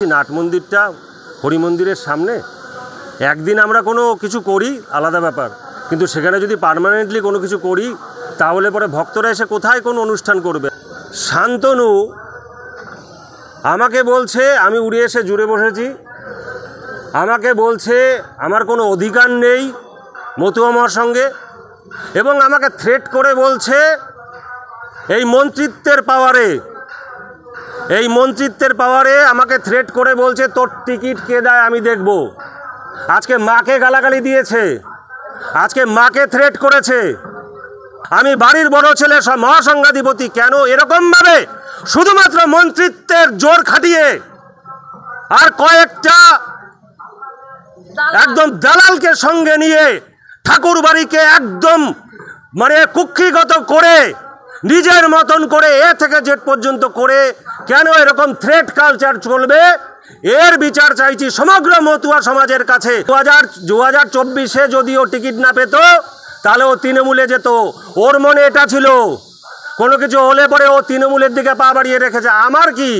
नाट मंदिरটা हरि मंदिरेर सामने एकदिन आमरा कोनो किछु करी आलादा ब्यापार किन्तु सेखाने यदि पार्मानेंटली कोनो किछु करी ताहले परे भक्तरा एसे कोथाय कोनो अनुष्ठान करबे। शान्तनु आमाके बोलछे आमी उड़े एसे जुड़े बसेছি, आमाके बोलछे आमार कोनो अधिकार नेই মতুয়া আমার সঙ্গে এবং আমাকে থ্রেট করে বলছে এই মন্ত্রিত্বের পাওয়ারে এই মন্ত্রিত্বের পাওয়ারে আমাকে থ্রেট করে বলছে তোর টিকিট কে দেয় আমি দেখব। আজকে মাকে গালাগালি দিয়েছে, আজকে মাকে থ্রেট করেছে। আমি বাড়ির বড় ছেলে মহাসংঘাধিপতি, কেন এরকম ভাবে শুধুমাত্র মন্ত্রিত্বের জোর খাটিয়ে আর কয়েকটা একদম দালালকে সঙ্গে নিয়ে ঠাকুর বাড়িকে একদম মানে কুক্ষিগত করে নিজের মতন করে এ থেকে জেড পর্যন্ত করে কেন এরকম থ্রেট কালচার চলবে এর বিচার চাইছি সমগ্র মতুয়া সমাজের কাছে। 2024-এ যদিও টিকিট না পেত তাহলে ও তৃণমূলে যেত, ওর মনে এটা ছিল কোনো কিছু হলে পরে ও তৃণমূলের দিকে পা বাড়িয়ে রেখেছে। আমার কি